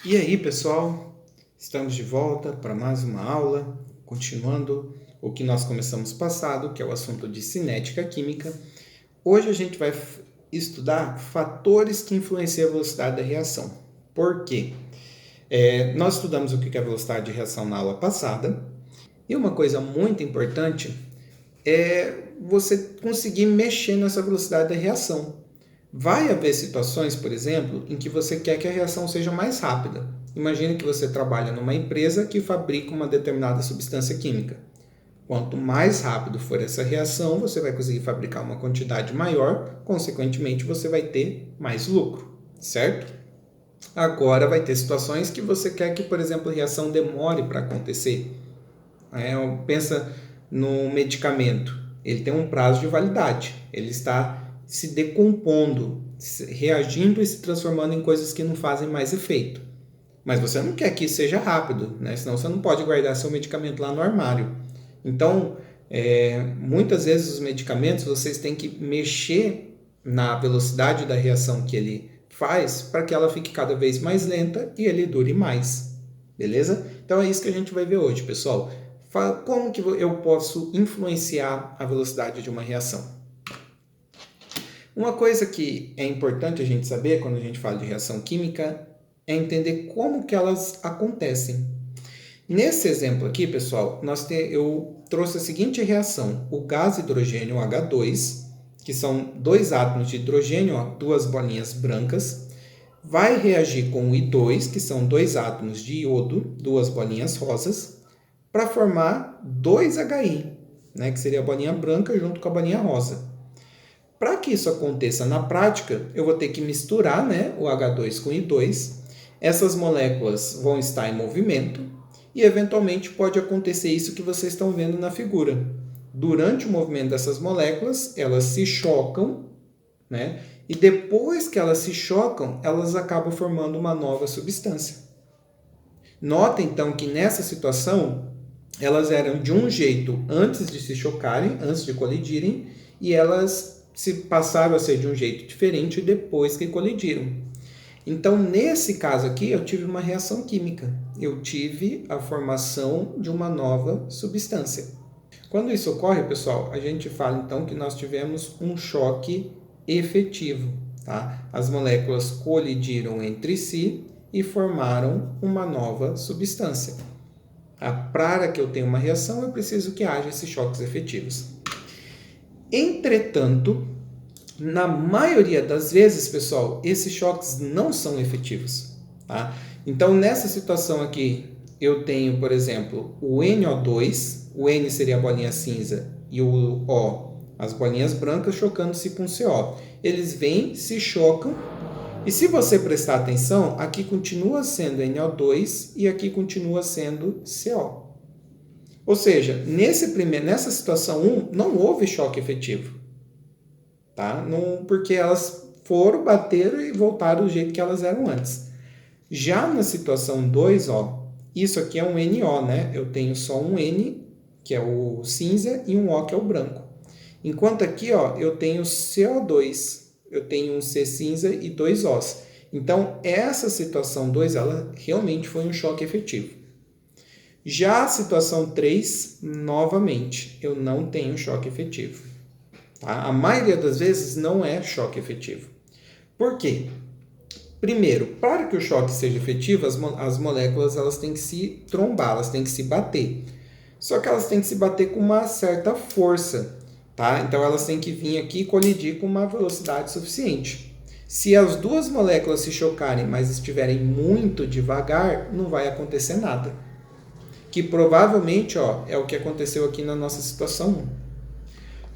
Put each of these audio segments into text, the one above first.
E aí, pessoal, estamos de volta para mais uma aula, continuando o que nós começamos passado, que é o assunto de cinética química. Hoje a gente vai estudar fatores que influenciam a velocidade da reação. Por quê? Nós estudamos o que é a velocidade de reação na aula passada, e uma coisa muito importante é você conseguir mexer nessa velocidade da reação. Vai haver situações, por exemplo, em que você quer que a reação seja mais rápida. Imagine que você trabalha numa empresa que fabrica uma determinada substância química. Quanto mais rápido for essa reação, você vai conseguir fabricar uma quantidade maior, consequentemente, você vai ter mais lucro, certo? Agora, vai ter situações que você quer que, por exemplo, a reação demore para acontecer. Pensa no medicamento. Ele tem um prazo de validade. Ele está se decompondo, reagindo e se transformando em coisas que não fazem mais efeito. Mas você não quer que isso seja rápido, né? Senão você não pode guardar seu medicamento lá no armário. Então, muitas vezes os medicamentos vocês têm que mexer na velocidade da reação que ele faz para que ela fique cada vez mais lenta e ele dure mais. Beleza? Então é isso que a gente vai ver hoje, pessoal. Como que eu posso influenciar a velocidade de uma reação? Uma coisa que é importante a gente saber quando a gente fala de reação química é entender como que elas acontecem. Nesse exemplo aqui, pessoal, eu trouxe a seguinte reação. O gás hidrogênio H2, que são dois átomos de hidrogênio, duas bolinhas brancas, vai reagir com o I2, que são dois átomos de iodo, duas bolinhas rosas, para formar 2HI, né, que seria a bolinha branca junto com a bolinha rosa. Para que isso aconteça na prática, eu vou ter que misturar, né, o H2 com o I2. Essas moléculas vão estar em movimento e, eventualmente, pode acontecer isso que vocês estão vendo na figura. Durante o movimento dessas moléculas, elas se chocam, né, e depois que elas se chocam, elas acabam formando uma nova substância. Nota, então, que nessa situação, elas eram de um jeito antes de se chocarem, antes de colidirem, e elas se passaram a ser de um jeito diferente depois que colidiram. Então, nesse caso aqui, eu tive uma reação química. Eu tive a formação de uma nova substância. Quando isso ocorre, pessoal, a gente fala então que nós tivemos um choque efetivo. Tá? As moléculas colidiram entre si e formaram uma nova substância. Para que eu tenha uma reação, eu preciso que haja esses choques efetivos. Entretanto, na maioria das vezes, pessoal, esses choques não são efetivos. Tá? Então, nessa situação aqui, eu tenho, por exemplo, o NO2, o N seria a bolinha cinza e o O, as bolinhas brancas, chocando-se com o CO. Eles vêm, se chocam, e se você prestar atenção, aqui continua sendo NO2 e aqui continua sendo CO. Ou seja, nessa situação 1, não houve choque efetivo. Tá? Não, porque elas foram, bateram e voltaram do jeito que elas eram antes. Já na situação 2, ó, isso aqui é um NO, né? Eu tenho só um N, que é o cinza, e um O, que é o branco. Enquanto aqui, ó, eu tenho CO2, eu tenho um C cinza e dois Os. Então, essa situação 2, ela realmente foi um choque efetivo. Já a situação 3, novamente, eu não tenho choque efetivo. Tá? A maioria das vezes não é choque efetivo. Por quê? Primeiro, para que o choque seja efetivo, as moléculas elas têm que se trombar, elas têm que se bater. Só que elas têm que se bater com uma certa força. Tá? Então elas têm que vir aqui e colidir com uma velocidade suficiente. Se as duas moléculas se chocarem, mas estiverem muito devagar, não vai acontecer nada. Que provavelmente, ó, é o que aconteceu aqui na nossa situação 1.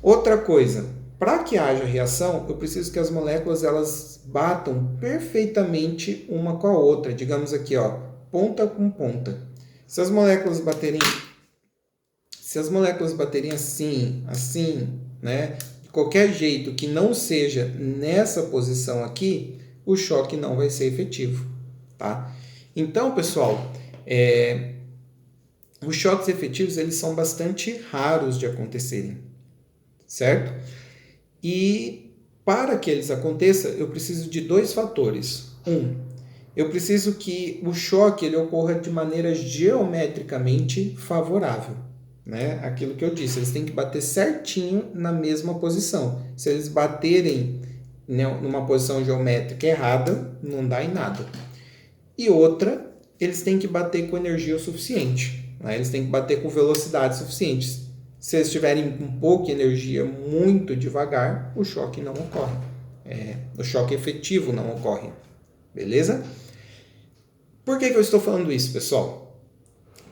Outra coisa, para que haja reação, eu preciso que as moléculas elas batam perfeitamente uma com a outra. Digamos aqui, ó, ponta com ponta. Se as moléculas baterem assim, né, de qualquer jeito que não seja nessa posição aqui, o choque não vai ser efetivo, tá? Então, pessoal, os choques efetivos eles são bastante raros de acontecerem, certo? E para que eles aconteçam, eu preciso de dois fatores. Um, eu preciso que o choque ele ocorra de maneira geometricamente favorável. Né? Aquilo que eu disse, eles têm que bater certinho na mesma posição. Se eles baterem numa posição geométrica errada, não dá em nada. E outra, eles têm que bater com energia o suficiente. Né? Eles têm que bater com velocidade suficiente. Se eles tiverem com pouca energia, muito devagar, o choque não ocorre. O choque efetivo não ocorre. Beleza? Por que eu estou falando isso, pessoal?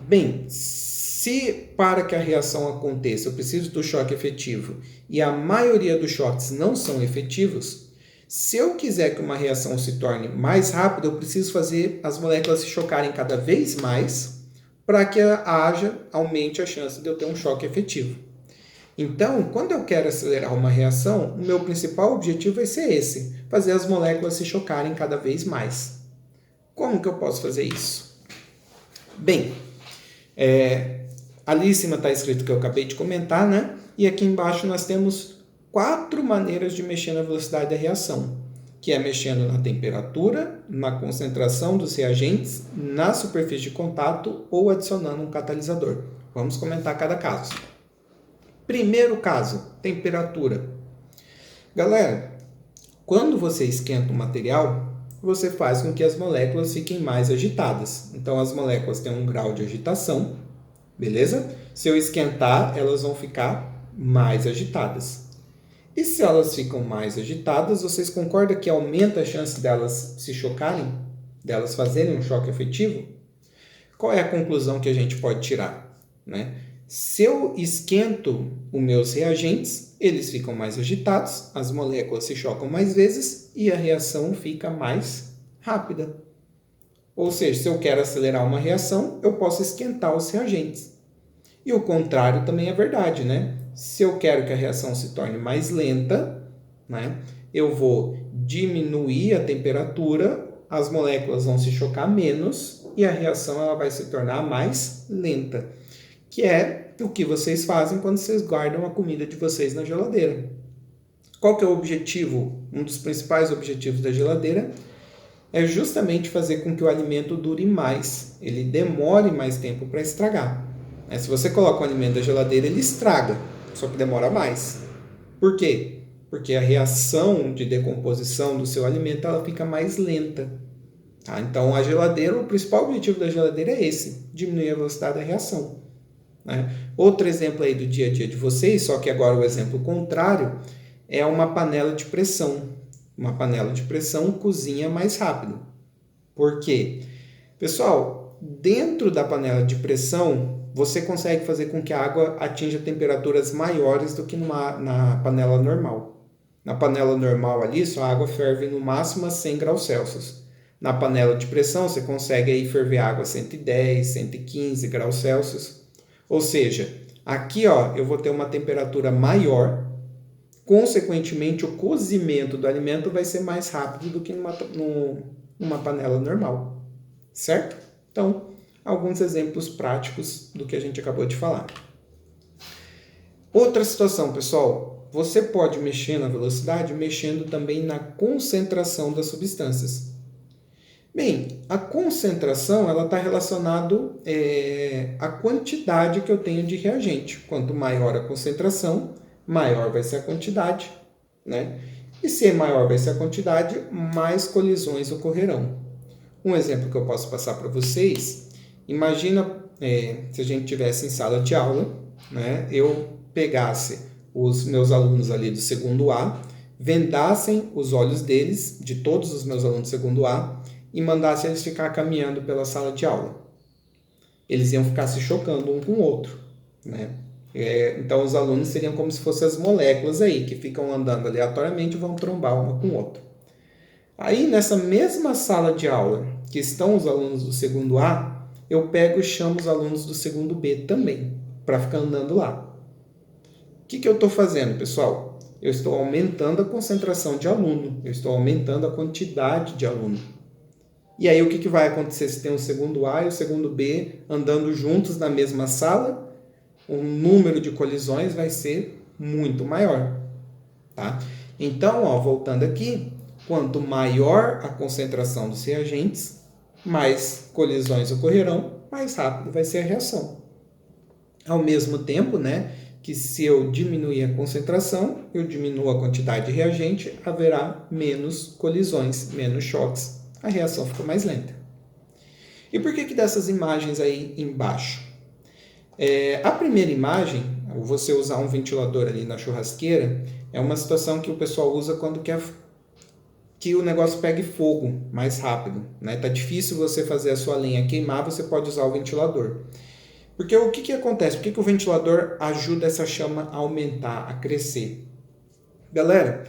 Bem, se para que a reação aconteça eu preciso do choque efetivo e a maioria dos choques não são efetivos, se eu quiser que uma reação se torne mais rápida, eu preciso fazer as moléculas se chocarem cada vez mais para que aumente a chance de eu ter um choque efetivo. Então, quando eu quero acelerar uma reação, o meu principal objetivo vai ser esse, fazer as moléculas se chocarem cada vez mais. Como que eu posso fazer isso? Bem, ali em cima está escrito o que eu acabei de comentar, né? E aqui embaixo nós temos 4 maneiras de mexer na velocidade da reação, que é mexendo na temperatura, na concentração dos reagentes, na superfície de contato ou adicionando um catalisador. Vamos comentar cada caso. Primeiro caso, temperatura. Galera, quando você esquenta o material, você faz com que as moléculas fiquem mais agitadas. Então, as moléculas têm um grau de agitação, beleza? Se eu esquentar, elas vão ficar mais agitadas. E se elas ficam mais agitadas, vocês concordam que aumenta a chance delas se chocarem? Delas fazerem um choque efetivo? Qual é a conclusão que a gente pode tirar? Né? Se eu esquento os meus reagentes, eles ficam mais agitados, as moléculas se chocam mais vezes e a reação fica mais rápida. Ou seja, se eu quero acelerar uma reação, eu posso esquentar os reagentes. E o contrário também é verdade, né? Se eu quero que a reação se torne mais lenta, né, eu vou diminuir a temperatura, as moléculas vão se chocar menos e a reação ela vai se tornar mais lenta. Que é o que vocês fazem quando vocês guardam a comida de vocês na geladeira. Qual que é o objetivo? Um dos principais objetivos da geladeira é justamente fazer com que o alimento dure mais, ele demore mais tempo para estragar. Se você coloca o alimento da geladeira, ele estraga, só que demora mais. Por quê? Porque a reação de decomposição do seu alimento ela fica mais lenta. Tá? Então, a geladeira, o principal objetivo da geladeira é esse, diminuir a velocidade da reação. Né? Outro exemplo aí do dia a dia de vocês, só que agora o exemplo contrário, é uma panela de pressão. Uma panela de pressão cozinha mais rápido. Por quê? Pessoal, dentro da panela de pressão, você consegue fazer com que a água atinja temperaturas maiores do que na panela normal. Na panela normal ali, sua água ferve no máximo a 100 graus Celsius. Na panela de pressão, você consegue aí ferver água a 110, 115 graus Celsius. Ou seja, aqui eu vou ter uma temperatura maior, consequentemente o cozimento do alimento vai ser mais rápido do que numa panela normal, certo? Então, alguns exemplos práticos do que a gente acabou de falar. Outra situação, pessoal, você pode mexer na velocidade mexendo também na concentração das substâncias. Bem, a concentração ela está relacionada à quantidade que eu tenho de reagente. Quanto maior a concentração, maior vai ser a quantidade, né? E se maior vai ser a quantidade, mais colisões ocorrerão. Um exemplo que eu posso passar para vocês, imagina se a gente estivesse em sala de aula, né? Eu pegasse os meus alunos ali do segundo A, vendassem os olhos deles, de todos os meus alunos do segundo A, e mandasse eles ficar caminhando pela sala de aula. Eles iam ficar se chocando um com o outro, né? Então os alunos seriam como se fossem as moléculas aí, que ficam andando aleatoriamente e vão trombar uma com o outro. Aí nessa mesma sala de aula que estão os alunos do segundo A, eu pego e chamo os alunos do segundo B também, para ficar andando lá. O que eu estou fazendo, pessoal? Eu estou aumentando a concentração de aluno, eu estou aumentando a quantidade de aluno. E aí o que vai acontecer se tem o segundo A e o segundo B andando juntos na mesma sala? O número de colisões vai ser muito maior. Tá? Então, voltando aqui, quanto maior a concentração dos reagentes, mais colisões ocorrerão, mais rápido vai ser a reação. Ao mesmo tempo, né, que se eu diminuir a concentração, eu diminuo a quantidade de reagente, haverá menos colisões, menos choques, a reação fica mais lenta. E por que dessas imagens aí embaixo? A primeira imagem, você usar um ventilador ali na churrasqueira, é uma situação que o pessoal usa quando quer que o negócio pegue fogo mais rápido, né? Tá difícil você fazer a sua lenha queimar, você pode usar o ventilador. Porque o que acontece? Por que o ventilador ajuda essa chama a aumentar, a crescer? Galera,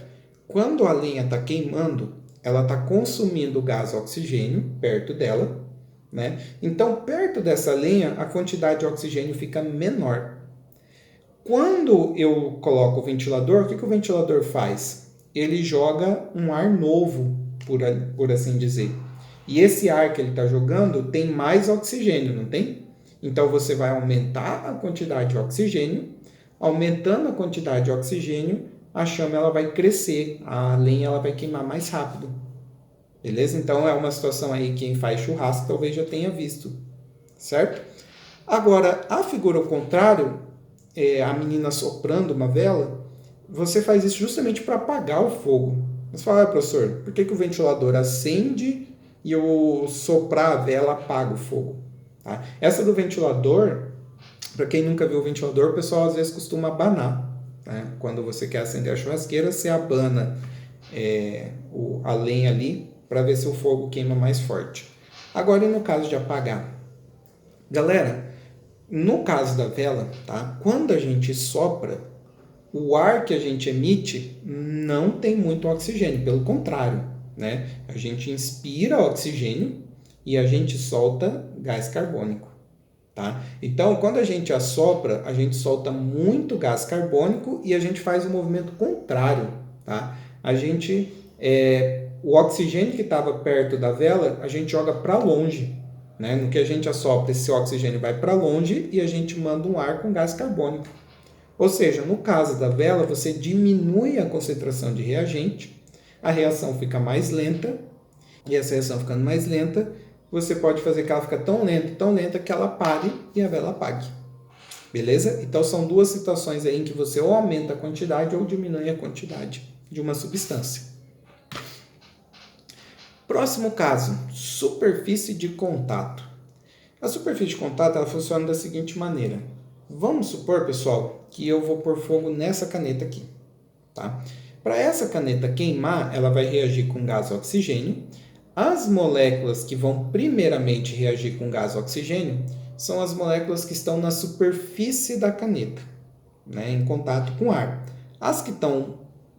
quando a lenha está queimando, ela está consumindo gás oxigênio perto dela, né? Então, perto dessa lenha, a quantidade de oxigênio fica menor. Quando eu coloco o ventilador, o que o ventilador faz? Ele joga um ar novo, por assim dizer. E esse ar que ele está jogando tem mais oxigênio, não tem? Então, você vai aumentar a quantidade de oxigênio. Aumentando a quantidade de oxigênio, a chama ela vai crescer, a lenha ela vai queimar mais rápido. Beleza? Então, é uma situação aí que quem faz churrasco talvez já tenha visto, certo? Agora, a figura ao contrário, a menina soprando uma vela, você faz isso justamente para apagar o fogo. Você fala, professor, por que o ventilador acende e eu soprar a vela apaga o fogo? Tá? Essa do ventilador, para quem nunca viu o ventilador, o pessoal às vezes costuma abanar. Né? Quando você quer acender a churrasqueira, você abana a lenha ali para ver se o fogo queima mais forte. Agora, e no caso de apagar? Galera, no caso da vela, tá? Quando a gente sopra, o ar que a gente emite não tem muito oxigênio, pelo contrário, né? A gente inspira oxigênio e a gente solta gás carbônico, tá? Então, quando a gente assopra, a gente solta muito gás carbônico e a gente faz o movimento contrário, tá? O oxigênio que estava perto da vela, a gente joga para longe, né? No que a gente assopra, esse oxigênio vai para longe e a gente manda um ar com gás carbônico. Ou seja, no caso da vela, você diminui a concentração de reagente, a reação fica mais lenta, e essa reação ficando mais lenta, você pode fazer que ela fique tão lenta que ela pare e a vela apague. Beleza? Então são duas situações aí em que você ou aumenta a quantidade ou diminui a quantidade de uma substância. Próximo caso, superfície de contato. A superfície de contato ela funciona da seguinte maneira. Vamos supor, pessoal, que eu vou pôr fogo nessa caneta aqui. Tá? Para essa caneta queimar, ela vai reagir com gás oxigênio. As moléculas que vão primeiramente reagir com gás oxigênio são as moléculas que estão na superfície da caneta, né, em contato com ar. As que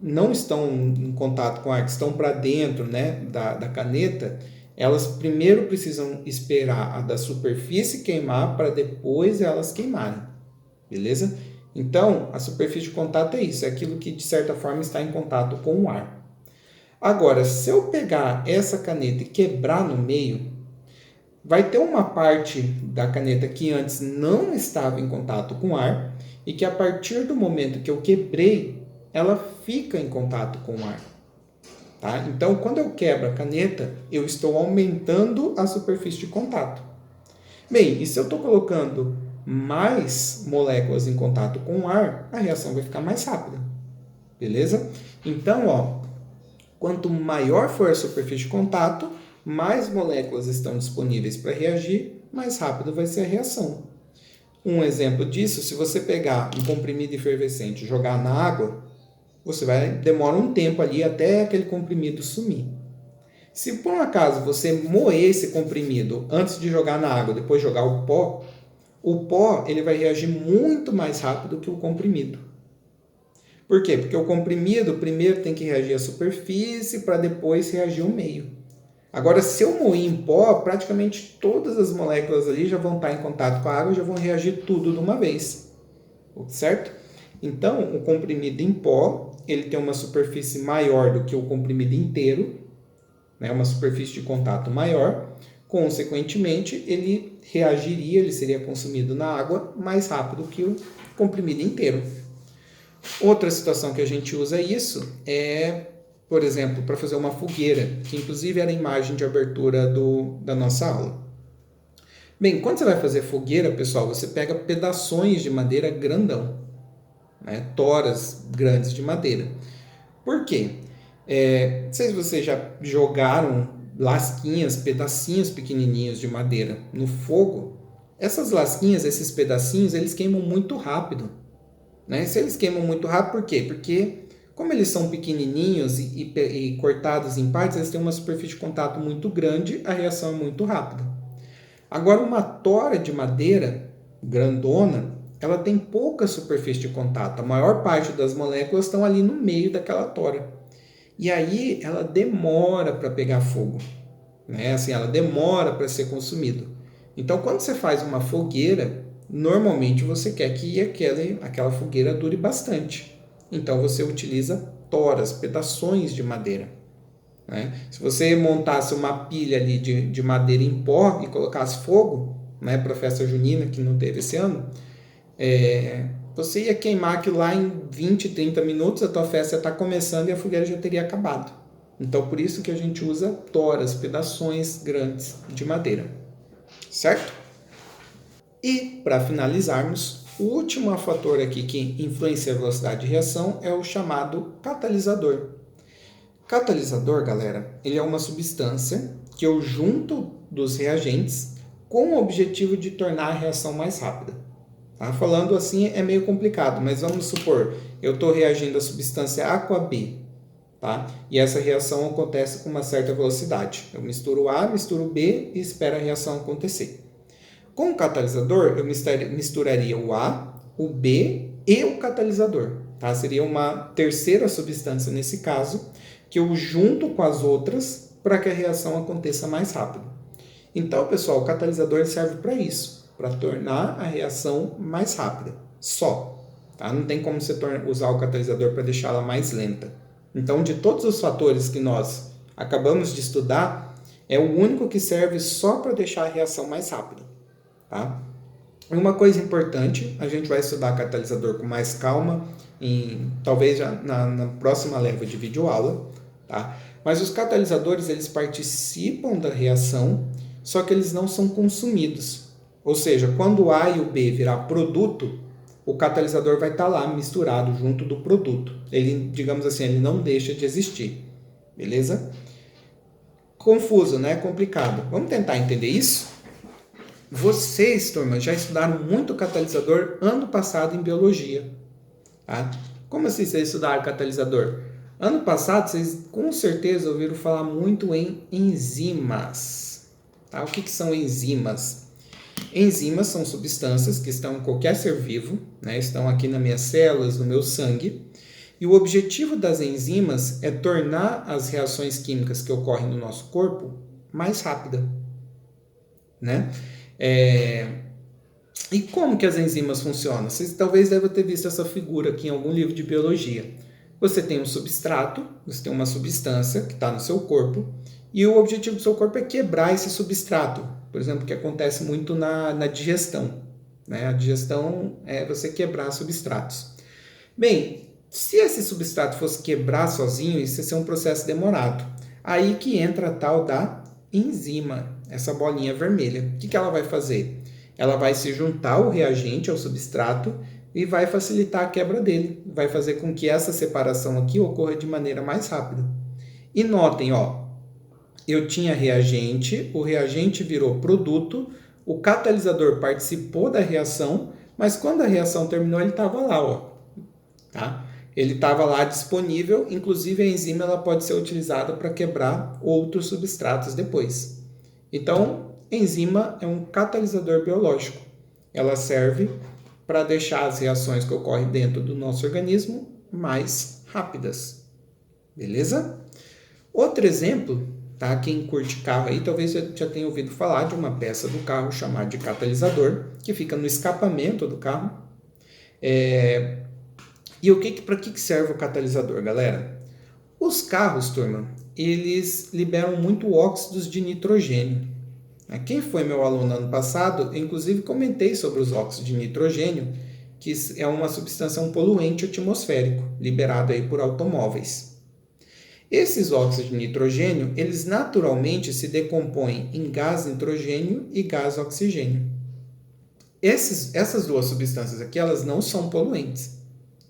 não estão em contato com ar, que estão para dentro, né, da caneta, elas primeiro precisam esperar a da superfície queimar para depois elas queimarem. Beleza? Então, a superfície de contato é isso, é aquilo que de certa forma está em contato com o ar. Agora, se eu pegar essa caneta e quebrar no meio, vai ter uma parte da caneta que antes não estava em contato com o ar e que a partir do momento que eu quebrei, ela fica em contato com o ar. Tá? Então, quando eu quebro a caneta, eu estou aumentando a superfície de contato. Bem, e se eu estou colocando mais moléculas em contato com o ar, a reação vai ficar mais rápida. Beleza? Então, quanto maior for a superfície de contato, mais moléculas estão disponíveis para reagir, mais rápido vai ser a reação. Um exemplo disso, se você pegar um comprimido efervescente e jogar na água, demora um tempo ali até aquele comprimido sumir. Se por um acaso você moer esse comprimido antes de jogar na água, depois jogar o pó ele vai reagir muito mais rápido que o comprimido. Por quê? Porque o comprimido primeiro tem que reagir à superfície para depois reagir ao meio. Agora, se eu moer em pó, praticamente todas as moléculas ali já vão estar em contato com a água e já vão reagir tudo de uma vez. Certo? Então, o comprimido em pó, ele tem uma superfície maior do que o comprimido inteiro, né? Uma superfície de contato maior. Consequentemente, ele seria consumido na água mais rápido que o comprimido inteiro. Outra situação que a gente usa isso é por exemplo, para fazer uma fogueira, que inclusive era a imagem de abertura da nossa aula. Bem, quando você vai fazer fogueira, pessoal, você pega pedaços de madeira grandão, né? Toras grandes de madeira. Por quê? Não sei se vocês já jogaram lasquinhas, pedacinhos pequenininhos de madeira no fogo. Essas lasquinhas, esses pedacinhos, eles queimam muito rápido, né? Se eles queimam muito rápido, por quê? Porque como eles são pequenininhos e cortados em partes, eles têm uma superfície de contato muito grande, a reação é muito rápida. Agora, uma tora de madeira grandona, ela tem pouca superfície de contato. A maior parte das moléculas estão ali no meio daquela tora. E aí ela demora para pegar fogo, né? Assim, ela demora para ser consumido. Então, quando você faz uma fogueira, normalmente você quer que aquela fogueira dure bastante. Então, você utiliza toras, pedaços de madeira, né? Se você montasse uma pilha ali de madeira em pó e colocasse fogo, né, para a festa junina, que não teve esse ano, você ia queimar aquilo lá em 20, 30 minutos, a tua festa está começando e a fogueira já teria acabado. Então, por isso que a gente usa toras, pedaços grandes de madeira, certo? E, para finalizarmos, o último fator aqui que influencia a velocidade de reação é o chamado catalisador. Catalisador, galera, ele é uma substância que eu junto dos reagentes com o objetivo de tornar a reação mais rápida. Tá? Falando assim é meio complicado, mas vamos supor, eu estou reagindo a substância A com a B, tá? E essa reação acontece com uma certa velocidade. Eu misturo A, misturo B e espero a reação acontecer. Com o catalisador, eu misturaria o A, o B e o catalisador. Tá? Seria uma terceira substância nesse caso, que eu junto com as outras para que a reação aconteça mais rápido. Então, pessoal, o catalisador serve para isso, para tornar a reação mais rápida, só. Tá? Não tem como você usar o catalisador para deixá-la mais lenta. Então, de todos os fatores que nós acabamos de estudar, é o único que serve só para deixar a reação mais rápida. Tá? Uma coisa importante, a gente vai estudar catalisador com mais calma, talvez já na próxima leva de videoaula, tá? Mas os catalisadores, eles participam da reação, só que eles não são consumidos. Ou seja, quando o A e o B virar produto, o catalisador vai estar lá misturado junto do produto. Ele, digamos assim, ele não deixa de existir. Beleza? Confuso, né? Complicado. Vamos tentar entender isso? Vocês, turma, já estudaram muito catalisador ano passado em biologia. Tá? Como assim vocês estudaram catalisador? Ano passado, vocês com certeza ouviram falar muito em enzimas. Tá? O que são enzimas? Enzimas são substâncias que estão em qualquer ser vivo, né? Estão aqui nas minhas células, no meu sangue. E o objetivo das enzimas é tornar as reações químicas que ocorrem no nosso corpo mais rápida, né? E como que as enzimas funcionam? Vocês talvez devem ter visto essa figura aqui em algum livro de biologia. Você tem um substrato, você tem uma substância que está no seu corpo, e o objetivo do seu corpo é quebrar esse substrato. Por exemplo, que acontece muito na digestão. Né? A digestão é você quebrar substratos. Bem, se esse substrato fosse quebrar sozinho, isso ia ser um processo demorado. Aí que entra a tal da enzima, essa bolinha vermelha. O que ela vai fazer? Ela vai se juntar ao reagente, ao substrato, e vai facilitar a quebra dele. Vai fazer com que essa separação aqui ocorra de maneira mais rápida. E notem, ó, eu tinha reagente, o reagente virou produto, o catalisador participou da reação, mas quando a reação terminou, ele estava lá, ó. Tá? Ele estava lá disponível, inclusive a enzima ela pode ser utilizada para quebrar outros substratos depois. Então, enzima é um catalisador biológico. Ela serve para deixar as reações que ocorrem dentro do nosso organismo mais rápidas. Beleza? Outro exemplo, tá? Quem curte carro aí talvez já tenha ouvido falar de uma peça do carro chamada de catalisador, que fica no escapamento do carro. E para que serve o catalisador, galera? Os carros, turma, eles liberam muito óxidos de nitrogênio. Quem foi meu aluno ano passado, eu inclusive comentei sobre os óxidos de nitrogênio, que é uma substância, um poluente atmosférico, liberado aí por automóveis. Esses óxidos de nitrogênio, eles naturalmente se decompõem em gás nitrogênio e gás oxigênio. Essas duas substâncias aqui, elas não são poluentes.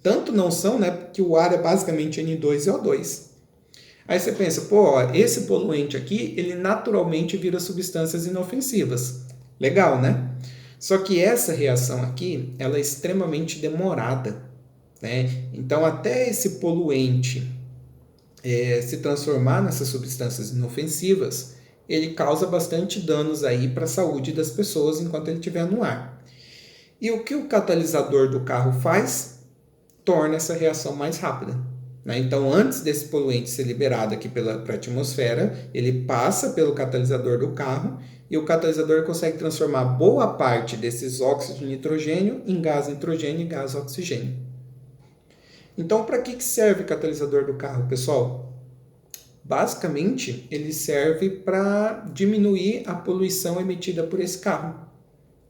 Tanto não são, né, porque o ar é basicamente N2 e O2. Aí você pensa, pô, ó, esse poluente aqui, ele naturalmente vira substâncias inofensivas. Legal, né? Só que essa reação aqui, ela é extremamente demorada, né? Então, até esse poluente se transformar nessas substâncias inofensivas, ele causa bastante danos aí para a saúde das pessoas enquanto ele estiver no ar. E o que o catalisador do carro faz? Torna essa reação mais rápida. Né? Então, antes desse poluente ser liberado aqui para a atmosfera, ele passa pelo catalisador do carro e o catalisador consegue transformar boa parte desses óxidos de nitrogênio em gás nitrogênio e gás oxigênio. Então, para que serve o catalisador do carro, pessoal? Basicamente, ele serve para diminuir a poluição emitida por esse carro.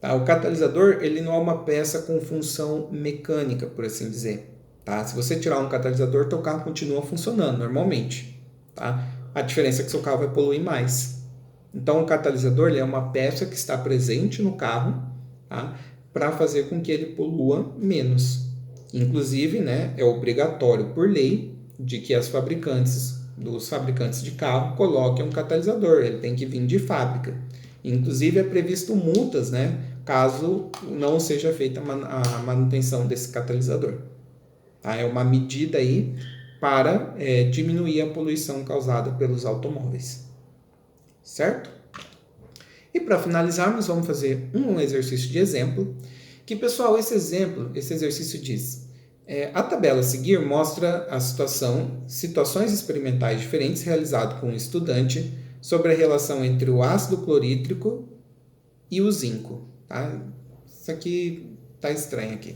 Tá? O catalisador ele não é uma peça com função mecânica, por assim dizer. Tá? Se você tirar um catalisador, seu carro continua funcionando normalmente. Tá? A diferença é que seu carro vai poluir mais. Então, o catalisador ele é uma peça que está presente no carro, tá? Para fazer com que ele polua menos. Inclusive, né, é obrigatório por lei de que dos fabricantes de carro coloquem um catalisador, ele tem que vir de fábrica. Inclusive é previsto multas, né, caso não seja feita a manutenção desse catalisador. Tá? É uma medida aí para diminuir a poluição causada pelos automóveis. Certo? E para finalizarmos, vamos fazer um exercício de exemplo. Que, pessoal, esse exercício diz: a tabela a seguir mostra a situações experimentais diferentes realizadas com um estudante sobre a relação entre o ácido clorídrico e o zinco. Tá? Isso aqui está estranho aqui.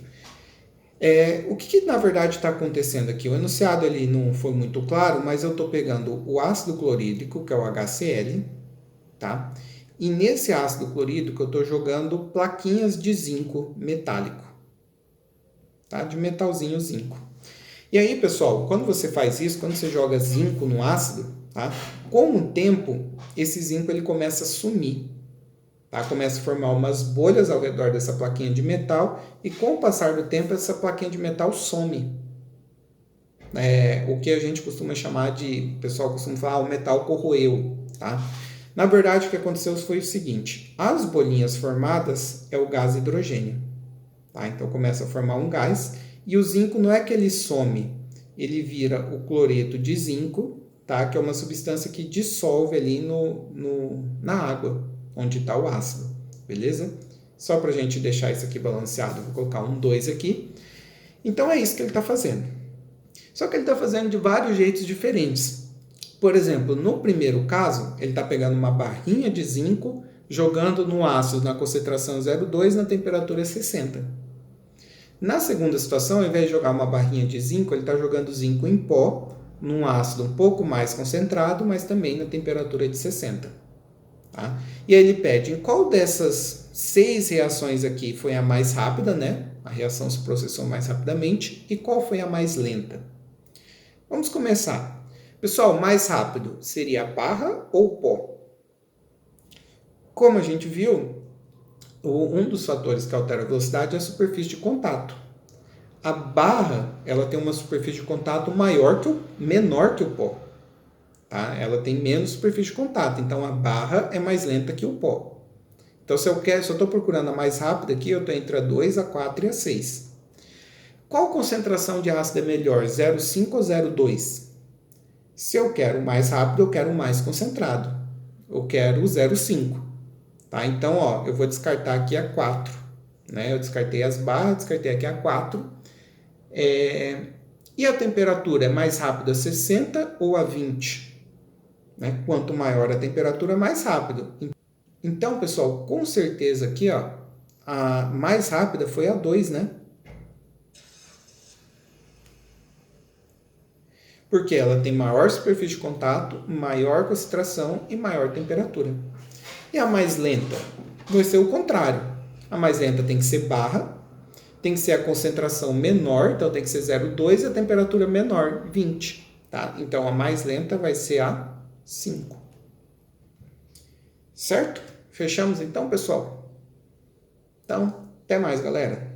O que na verdade está acontecendo aqui? O enunciado ele não foi muito claro, mas eu estou pegando o ácido clorídrico, que é o HCl, tá? E nesse ácido clorídrico eu estou jogando plaquinhas de zinco metálico, tá? De metalzinho zinco. E aí, pessoal, quando você faz isso, quando você joga zinco no ácido, tá? Com o tempo, esse zinco ele começa a sumir, tá? Começa a formar umas bolhas ao redor dessa plaquinha de metal e com o passar do tempo essa plaquinha de metal some. O que a gente costuma chamar o pessoal costuma falar, o metal corroeu, tá? Na verdade, o que aconteceu foi o seguinte: as bolinhas formadas é o gás hidrogênio. Tá? Então começa a formar um gás e o zinco não é que ele some, ele vira o cloreto de zinco, tá? Que é uma substância que dissolve ali na água, onde está o ácido. Beleza? Só para a gente deixar isso aqui balanceado, vou colocar um 2 aqui. Então é isso que ele está fazendo. Só que ele está fazendo de vários jeitos diferentes. Por exemplo, no primeiro caso, ele está pegando uma barrinha de zinco, jogando no ácido na concentração 0,2 na temperatura 60. Na segunda situação, ao invés de jogar uma barrinha de zinco, ele está jogando zinco em pó, num ácido um pouco mais concentrado, mas também na temperatura de 60. Tá? E aí ele pede em qual dessas 6 reações aqui foi a mais rápida, né? A reação se processou mais rapidamente, e qual foi a mais lenta? Vamos começar. Pessoal, mais rápido seria a barra ou o pó? Como a gente viu, um dos fatores que altera a velocidade é a superfície de contato. A barra ela tem uma superfície de contato menor que o pó. Tá? Ela tem menos superfície de contato, então a barra é mais lenta que o pó. Então, se eu estou procurando a mais rápida aqui, eu estou entre a 2, a 4 e a 6. Qual concentração de ácido é melhor, 0,5 ou 0,2? Se eu quero o mais rápido, eu quero o mais concentrado. Eu quero o 0,5. Tá? Então, ó, eu vou descartar aqui a 4. Né? Eu descartei as barras, descartei aqui a 4. E a temperatura é mais rápida a 60 ou a 20? Né? Quanto maior a temperatura, mais rápido. Então, pessoal, com certeza aqui, ó, a mais rápida foi a 2, né? Porque ela tem maior superfície de contato, maior concentração e maior temperatura. E a mais lenta? Vai ser o contrário. A mais lenta tem que ser barra, tem que ser a concentração menor, então tem que ser 0,2 e a temperatura menor, 20. tá? Então, a mais lenta vai ser a 5. Certo? Fechamos então, pessoal? Então, até mais, galera.